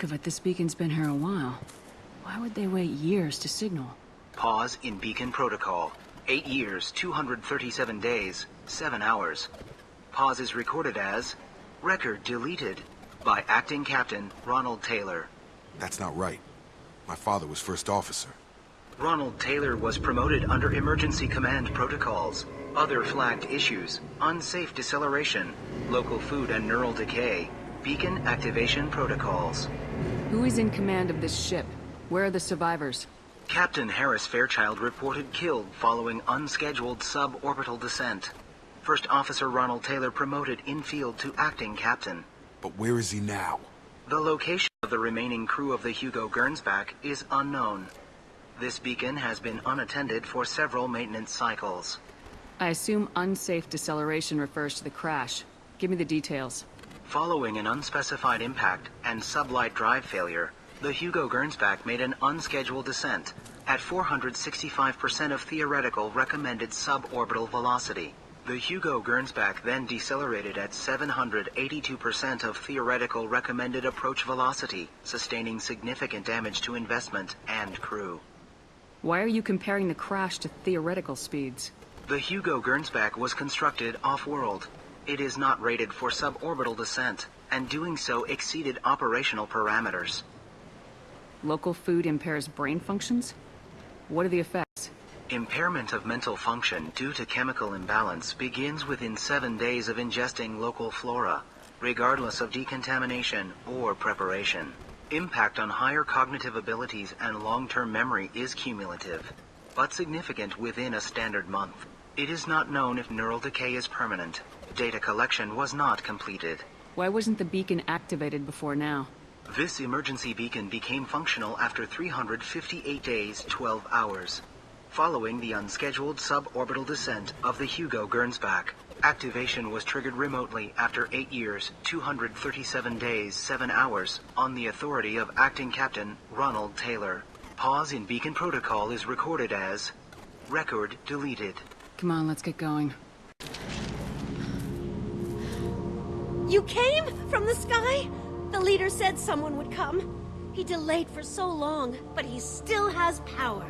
look of it, this beacon's been here a while. Why would they wait years to signal? Pause in beacon protocol. 8 years, 237 days, 7 hours. Pause is recorded as record deleted by Acting Captain Ronald Taylor. That's not right. My father was first officer. Ronald Taylor was promoted under emergency command protocols. Other flagged issues: unsafe deceleration, local food and neural decay, beacon activation protocols. Who is in command of this ship? Where are the survivors? Captain Harris Fairchild reported killed following unscheduled suborbital descent. First Officer Ronald Taylor promoted in-field to acting captain. But where is he now? The location of the remaining crew of the Hugo Gernsback is unknown. This beacon has been unattended for several maintenance cycles. I assume unsafe deceleration refers to the crash. Give me the details. Following an unspecified impact and sublight drive failure, the Hugo Gernsback made an unscheduled descent at 465% of theoretical recommended suborbital velocity. The Hugo Gernsback then decelerated at 782% of theoretical recommended approach velocity, sustaining significant damage to investment and crew. Why are you comparing the crash to theoretical speeds? The Hugo Gernsback was constructed off-world. It is not rated for suborbital descent, and doing so exceeded operational parameters. Local food impairs brain functions? What are the effects? Impairment of mental function due to chemical imbalance begins within 7 days of ingesting local flora, regardless of decontamination or preparation. Impact on higher cognitive abilities and long-term memory is cumulative, but significant within a standard month. It is not known if neural decay is permanent. Data collection was not completed. Why wasn't the beacon activated before now? This emergency beacon became functional after 358 days, 12 hours. Following the unscheduled suborbital descent of the Hugo Gernsback, activation was triggered remotely after 8 years, 237 days, 7 hours, on the authority of Acting Captain Ronald Taylor. Pause in beacon protocol is recorded as record deleted. Come on, let's get going. You came from the sky? The leader said someone would come. He delayed for so long, but he still has power.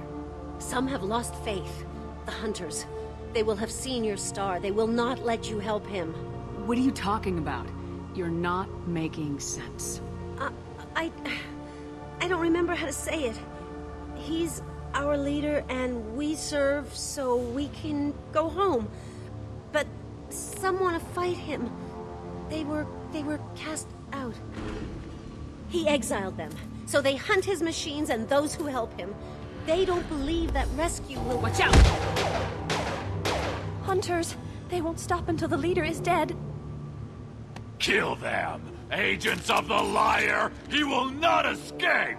Some have lost faith. The hunters. They will have seen your star. They will not let you help him. What are you talking about? You're not making sense. I don't remember how to say it. He's our leader and we serve so we can go home. But some want to fight him. They were cast out. He exiled them, so they hunt his machines and those who help him. They don't believe that rescue will— Watch out! Hunters, they won't stop until the leader is dead. Kill them! Agents of the liar! He will not escape!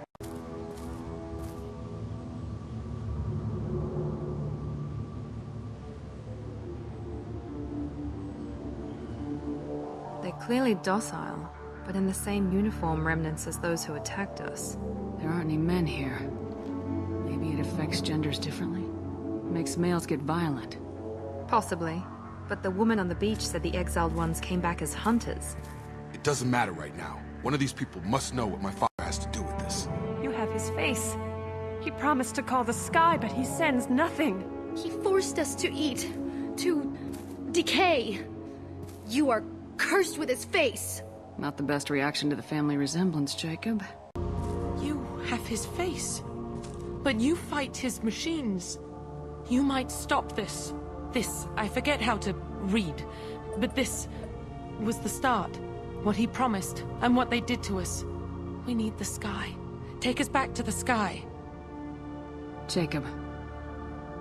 They're clearly docile, but in the same uniform remnants as those who attacked us. There aren't any men here. Maybe it affects genders differently. Makes males get violent. Possibly. But the woman on the beach said the exiled ones came back as hunters. It doesn't matter right now. One of these people must know what my father has to do with this. You have his face. He promised to call the sky, but he sends nothing. He forced us to eat, to decay. You are cursed with his face. Not the best reaction to the family resemblance, Jacob. You have his face. But you fight his machines. You might stop this. This, I forget how to read. But this was the start. What he promised, and what they did to us. We need the sky. Take us back to the sky. Jacob,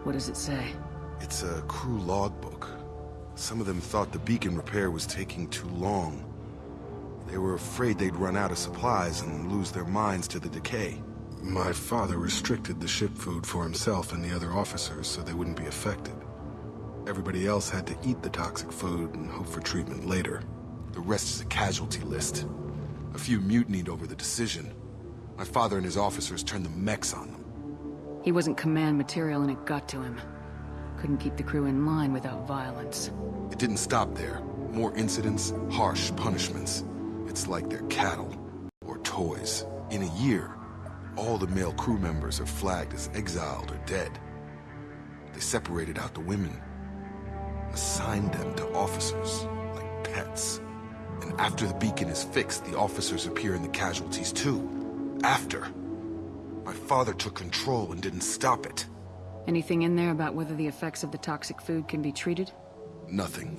what does it say? It's a crew logbook. Some of them thought the beacon repair was taking too long. They were afraid they'd run out of supplies and lose their minds to the decay. My father restricted the ship food for himself and the other officers so they wouldn't be affected. Everybody else had to eat the toxic food and hope for treatment later. The rest is a casualty list. A few mutinied over the decision. My father and his officers turned the mechs on them. He wasn't command material and it got to him. Couldn't keep the crew in line without violence. It didn't stop there. More incidents, harsh punishments. It's like they're cattle or toys. In a year, all the male crew members are flagged as exiled or dead. They separated out the women, assigned them to officers, like pets. And after the beacon is fixed, the officers appear in the casualties too. After. My father took control and didn't stop it. Anything in there about whether the effects of the toxic food can be treated? Nothing.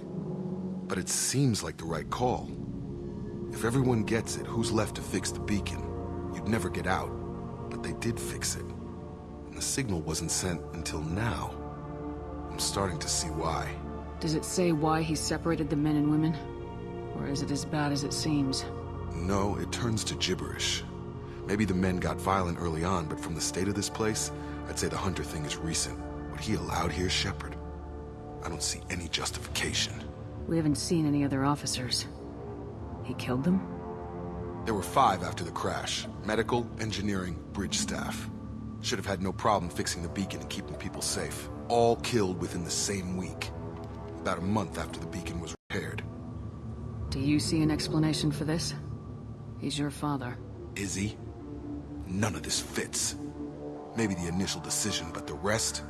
But it seems like the right call. If everyone gets it, who's left to fix the beacon? You'd never get out. But they did fix it. And the signal wasn't sent until now. I'm starting to see why. Does it say why he separated the men and women? Or is it as bad as it seems? No, it turns to gibberish. Maybe the men got violent early on, but from the state of this place, I'd say the Hunter thing is recent. What he allowed here, Shepard, I don't see any justification. We haven't seen any other officers. He killed them? There were 5 after the crash. Medical, engineering, bridge staff. Should have had no problem fixing the beacon and keeping people safe. All killed within the same week. About a month after the beacon was repaired. Do you see an explanation for this? He's your father. Is he? None of this fits. Maybe the initial decision, but the rest?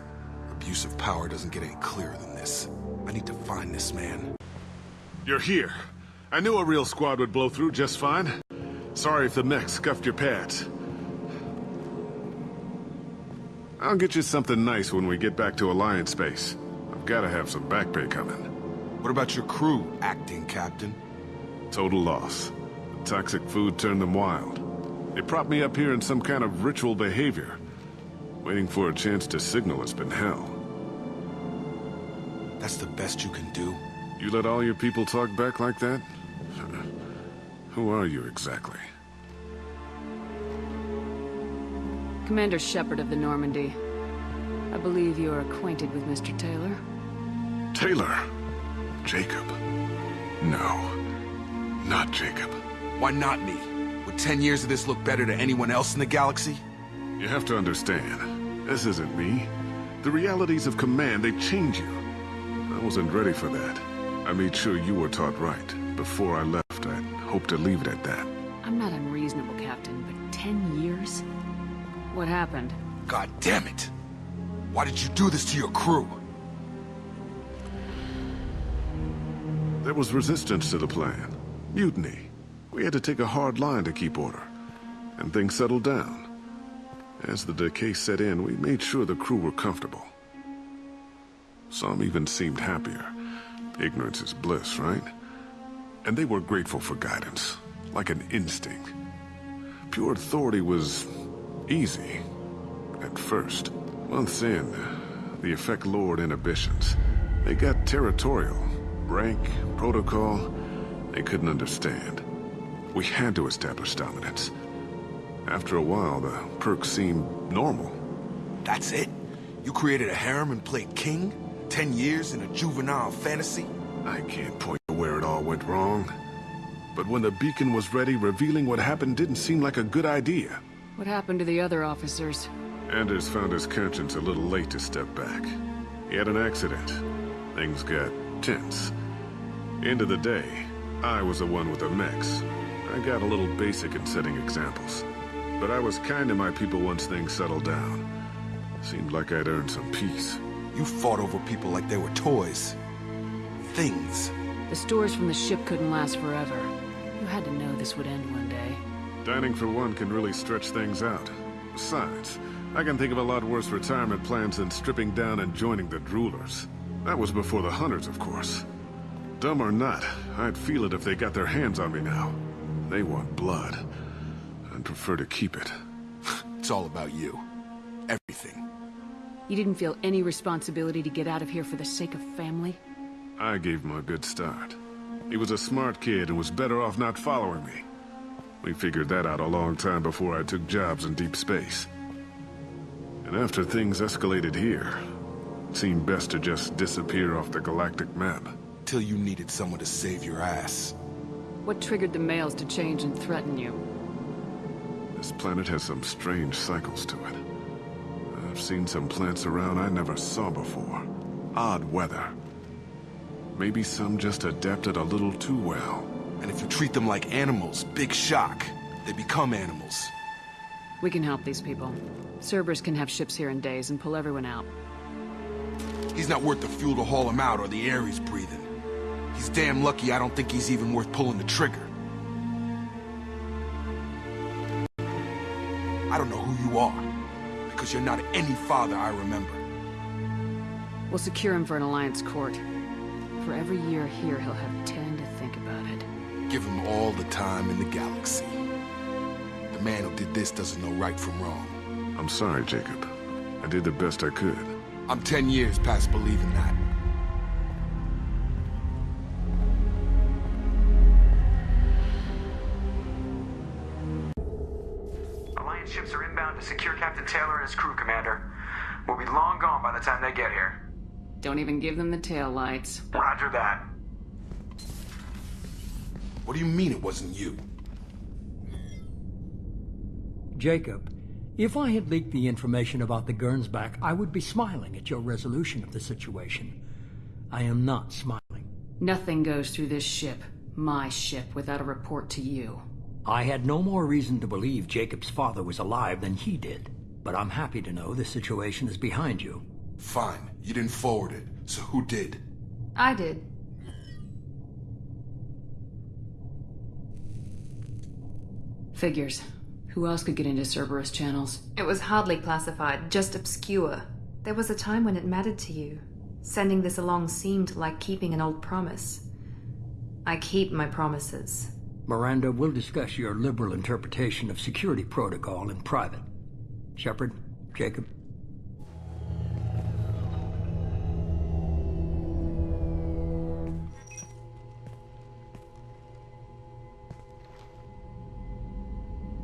Abuse of power doesn't get any clearer than this. I need to find this man. You're here. I knew a real squad would blow through just fine. Sorry if the mech scuffed your pads. I'll get you something nice when we get back to Alliance base. I've gotta have some back pay coming. What about your crew, acting captain? Total loss. The toxic food turned them wild. They propped me up here in some kind of ritual behavior. Waiting for a chance to signal has been hell. That's the best you can do? You let all your people talk back like that? Who are you exactly? Commander Shepard of the Normandy. I believe you are acquainted with Mr. Taylor. Taylor? Jacob? No. Not Jacob. Why not me? Would 10 years of this look better to anyone else in the galaxy? You have to understand, this isn't me. The realities of command, they change you. I wasn't ready for that. I made sure you were taught right. Before I left, I hoped to leave it at that. I'm not unreasonable, Captain, but 10 years? What happened? God damn it! Why did you do this to your crew? There was resistance to the plan. Mutiny. We had to take a hard line to keep order. And things settled down. As the decay set in, we made sure the crew were comfortable. Some even seemed happier. Ignorance is bliss, right? And they were grateful for guidance, like an instinct. Pure authority was easy, at first. Months in, the effect lowered inhibitions. They got territorial. Rank, protocol, they couldn't understand. We had to establish dominance. After a while, the perks seemed normal. That's it? You created a harem and played king? 10 years in a juvenile fantasy? I can't point to where it all went wrong. But when the beacon was ready, revealing what happened didn't seem like a good idea. What happened to the other officers? Anders found his conscience a little late to step back. He had an accident. Things got tense. End of the day, I was the one with the mechs. I got a little basic in setting examples. But I was kind to my people once things settled down. Seemed like I'd earned some peace. You fought over people like they were toys. Things. The stores from the ship couldn't last forever. You had to know this would end one day. Dining for one can really stretch things out. Besides, I can think of a lot worse retirement plans than stripping down and joining the droolers. That was before the hunters, of course. Dumb or not, I'd feel it if they got their hands on me now. They want blood. I'd prefer to keep it. It's all about you. Everything. You didn't feel any responsibility to get out of here for the sake of family? I gave him a good start. He was a smart kid and was better off not following me. We figured that out a long time before I took jobs in deep space. And after things escalated here, it seemed best to just disappear off the galactic map. Till you needed someone to save your ass. What triggered the males to change and threaten you? This planet has some strange cycles to it. I've seen some plants around I never saw before. Odd weather. Maybe some just adapted a little too well. And if you treat them like animals, big shock. They become animals. We can help these people. Cerberus can have ships here in days and pull everyone out. He's not worth the fuel to haul him out or the air he's breathing. He's damn lucky I don't think he's even worth pulling the trigger. I don't know who you are, because you're not any father I remember. We'll secure him for an Alliance court. For every year here, he'll have 10 to think about it. Give him all the time in the galaxy. The man who did this doesn't know right from wrong. I'm sorry, Jacob. I did the best I could. I'm 10 years past believing that. Alliance ships are inbound to secure Captain Taylor and his crew, Commander. We'll be long gone by the time they get here. Don't even give them the tail lights. Roger that. What do you mean it wasn't you? Jacob, if I had leaked the information about the Gernsback, I would be smiling at your resolution of the situation. I am not smiling. Nothing goes through this ship, my ship, without a report to you. I had no more reason to believe Jacob's father was alive than he did. But I'm happy to know the situation is behind you. Fine. You didn't forward it, so who did? I did. Figures. Who else could get into Cerberus channels? It was hardly classified, just obscure. There was a time when it mattered to you. Sending this along seemed like keeping an old promise. I keep my promises. Miranda, we'll discuss your liberal interpretation of security protocol in private. Shepard, Jacob.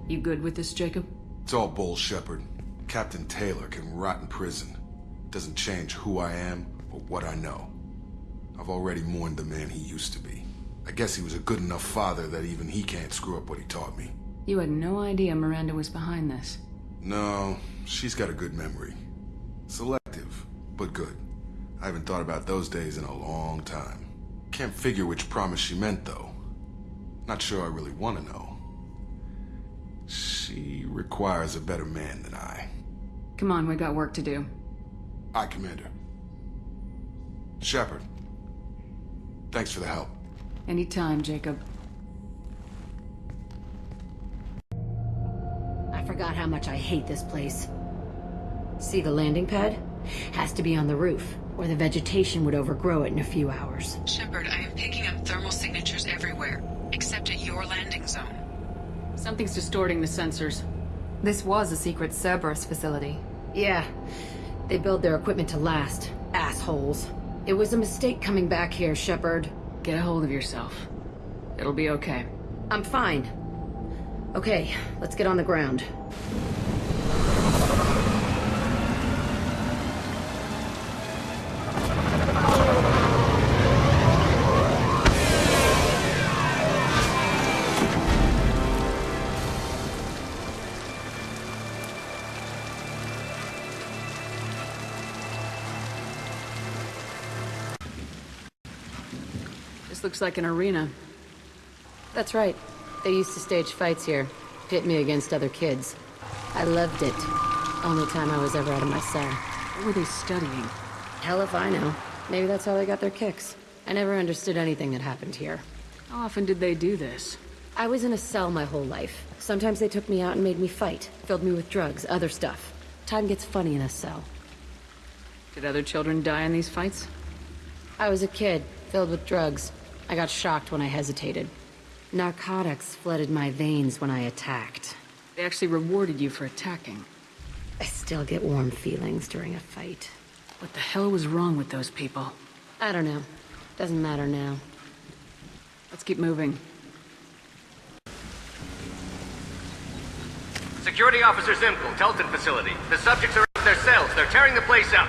You good with this, Jacob? It's all bull, Shepard. Captain Taylor can rot in prison. Doesn't change who I am or what I know. I've already mourned the man he used to be. I guess he was a good enough father that even he can't screw up what he taught me. You had no idea Miranda was behind this. No, she's got a good memory. Selective, but good. I haven't thought about those days in a long time. Can't figure which promise she meant, though. Not sure I really want to know. She requires a better man than I. Come on, we got work to do. Aye, Commander. Shepard. Thanks for the help. Anytime, Jacob. I forgot how much I hate this place. See the landing pad? Has to be on the roof, or the vegetation would overgrow it in a few hours. Shepard, I am picking up thermal signatures everywhere, except at your landing zone. Something's distorting the sensors. This was a secret Cerberus facility. Yeah, they build their equipment to last. Assholes. It was a mistake coming back here, Shepard. Get a hold of yourself. It'll be okay. I'm fine. Okay, let's get on the ground. This looks like an arena. That's right. They used to stage fights here. Pit me against other kids. I loved it. Only time I was ever out of my cell. What were they studying? Hell if I know. Maybe that's how they got their kicks. I never understood anything that happened here. How often did they do this? I was in a cell my whole life. Sometimes they took me out and made me fight. Filled me with drugs, other stuff. Time gets funny in a cell. Did other children die in these fights? I was a kid, filled with drugs. I got shocked when I hesitated. Narcotics flooded my veins when I attacked. They actually rewarded you for attacking. I still get warm feelings during a fight. What the hell was wrong with those people? I don't know. Doesn't matter now. Let's keep moving. Security Officer Zimkel, Telton facility. The subjects are in their cells. They're tearing the place up.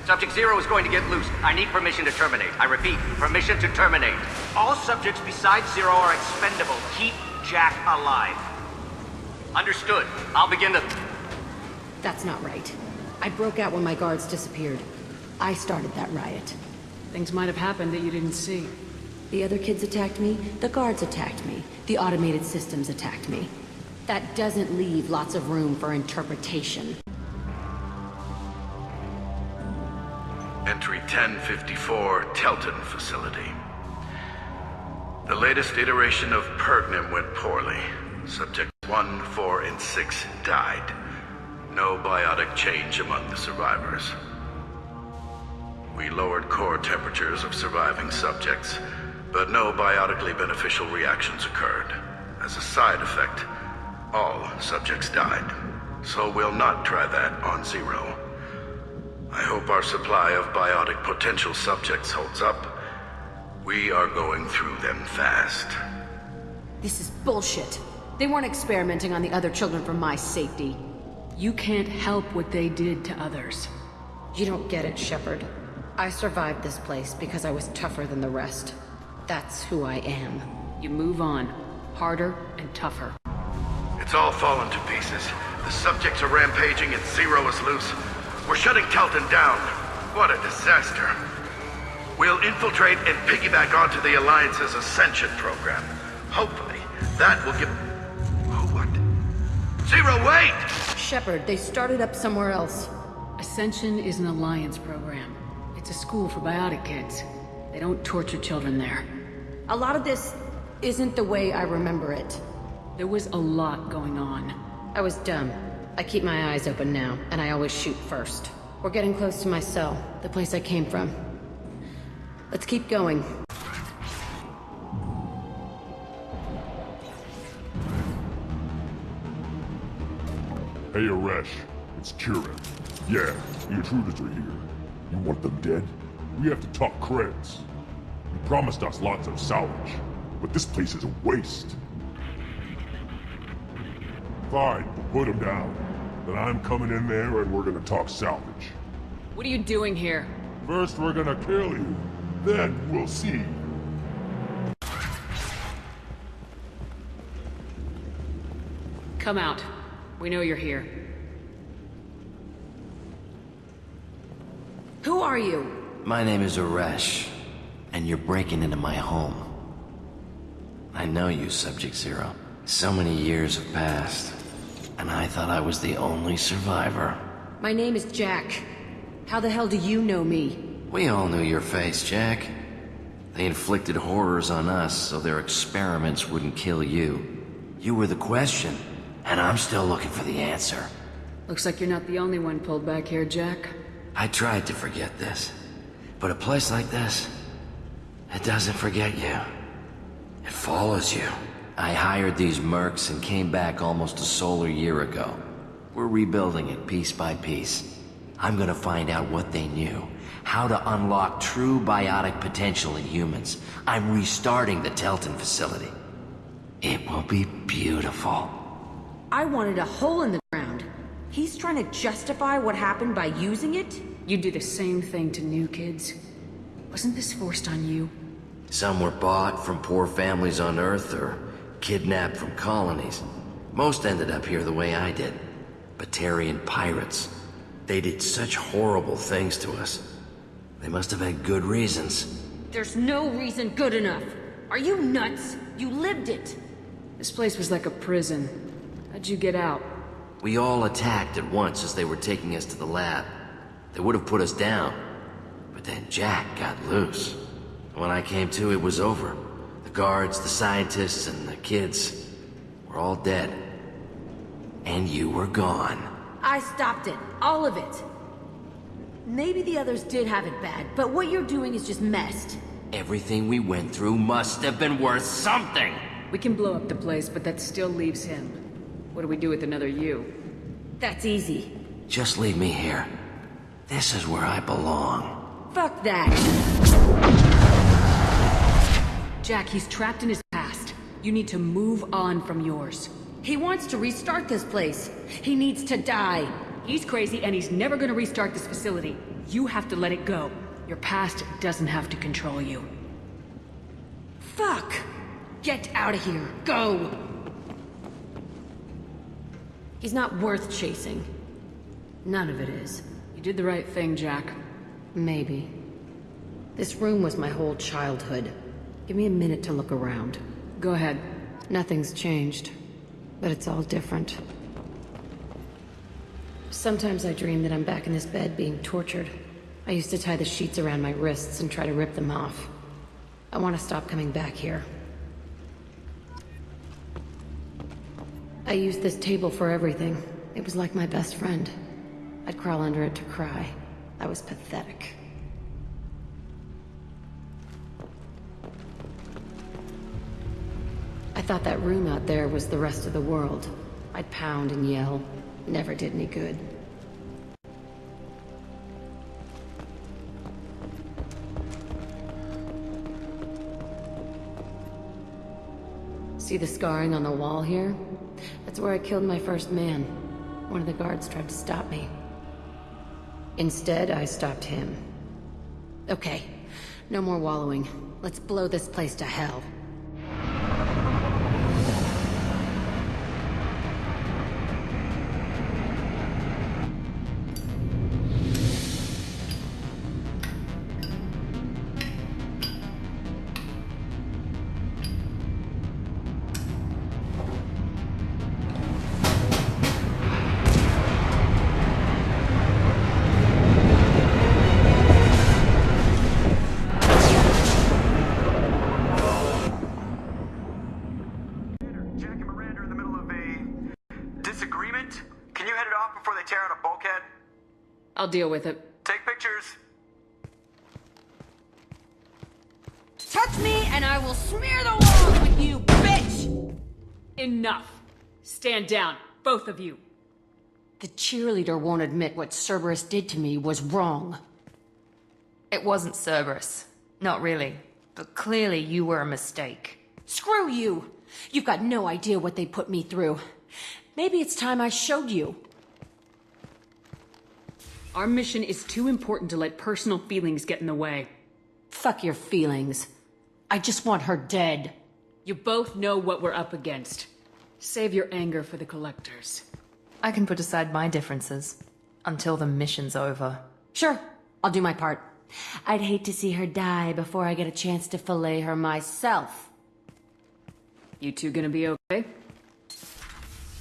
Subject 0 is going to get loose. I need permission to terminate. I repeat, permission to terminate. All subjects besides 0 are expendable. Keep Jack alive. Understood. I'll begin the... That's not right. I broke out when my guards disappeared. I started that riot. Things might have happened that you didn't see. The other kids attacked me, the guards attacked me, the automated systems attacked me. That doesn't leave lots of room for interpretation. Entry 1054, Telton Facility. The latest iteration of Pergnim went poorly. Subjects 1, 4, and 6 died. No biotic change among the survivors. We lowered core temperatures of surviving subjects, but no biotically beneficial reactions occurred. As a side effect, all subjects died. So we'll not try that on Zero. I hope our supply of biotic potential subjects holds up. We are going through them fast. This is bullshit. They weren't experimenting on the other children for my safety. You can't help what they did to others. You don't get it, Shepard. I survived this place because I was tougher than the rest. That's who I am. You move on. Harder and tougher. It's all fallen to pieces. The subjects are rampaging and Zero is loose. We're shutting Telton down. What a disaster. We'll infiltrate and piggyback onto the Alliance's Ascension program. Hopefully, that will give... What? Zero, wait! Shepard, they started up somewhere else. Ascension is an Alliance program. It's a school for biotic kids. They don't torture children there. A lot of this isn't the way I remember it. There was a lot going on. I was dumb. I keep my eyes open now, and I always shoot first. We're getting close to my cell, the place I came from. Let's keep going. Hey, Aresh. It's Kieran. Yeah, the intruders are here. You want them dead? We have to talk creds. You promised us lots of salvage, but this place is a waste. Fine, put them down. Then I'm coming in there and we're gonna talk salvage. What are you doing here? First we're gonna kill you, then we'll see. Come out. We know you're here. Who are you? My name is Aresh, and you're breaking into my home. I know you, Subject Zero. So many years have passed, and I thought I was the only survivor. My name is Jack. How the hell do you know me? We all knew your face, Jack. They inflicted horrors on us so their experiments wouldn't kill you. You were the question, and I'm still looking for the answer. Looks like you're not the only one pulled back here, Jack. I tried to forget this, but a place like this, it doesn't forget you. It follows you. I hired these mercs and came back almost a solar year ago. We're rebuilding it piece by piece. I'm gonna find out what they knew, how to unlock true biotic potential in humans. I'm restarting the Telton facility. It will be beautiful. I wanted a hole in the ground. He's trying to justify what happened by using it? You do the same thing to new kids. Wasn't this forced on you? Some were bought from poor families on Earth or kidnapped from colonies. Most ended up here the way I did. Batarian pirates. They did such horrible things to us. They must have had good reasons. There's no reason good enough. Are you nuts? You lived it. This place was like a prison. How'd you get out? We all attacked at once as they were taking us to the lab. They would have put us down. But then Jack got loose. When I came to, it was over. The guards, the scientists, and the kids were all dead. And you were gone. I stopped it. All of it. Maybe the others did have it bad, but what you're doing is just messed. Everything we went through must have been worth something! We can blow up the place, but that still leaves him. What do we do with another you? That's easy. Just leave me here. This is where I belong. Fuck that! Jack, he's trapped in his past. You need to move on from yours. He wants to restart this place. He needs to die. He's crazy and he's never gonna restart this facility. You have to let it go. Your past doesn't have to control you. Fuck! Get out of here. Go! He's not worth chasing. None of it is. You did the right thing, Jack. Maybe. This room was my whole childhood. Give me a minute to look around. Go ahead. Nothing's changed. but it's all different. Sometimes I dream that I'm back in this bed being tortured. I used to tie the sheets around my wrists and try to rip them off. I want to stop coming back here. I used this table for everything. It was like my best friend. I'd crawl under it to cry. I was pathetic. I thought that room out there was the rest of the world. I'd pound and yell. Never did any good. See the scarring on the wall here? That's where I killed my first man. One of the guards tried to stop me. Instead, I stopped him. Okay, no more wallowing. Let's blow this place to hell. I'll deal with it. Take pictures. Touch me and I will smear the walls with you, bitch! Enough. Stand down, both of you. The cheerleader won't admit what Cerberus did to me was wrong. It wasn't Cerberus. Not really. But clearly you were a mistake. Screw you! You've got no idea what they put me through. Maybe it's time I showed you. Our mission is too important to let personal feelings get in the way. Fuck your feelings. I just want her dead. You both know what we're up against. Save your anger for the collectors. I can put aside my differences. Until the mission's over. Sure, I'll do my part. I'd hate to see her die before I get a chance to fillet her myself. You two gonna be okay?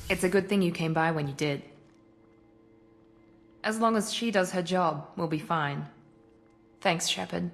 It's a good thing you came by when you did. As long as she does her job, we'll be fine. Thanks, Shepard.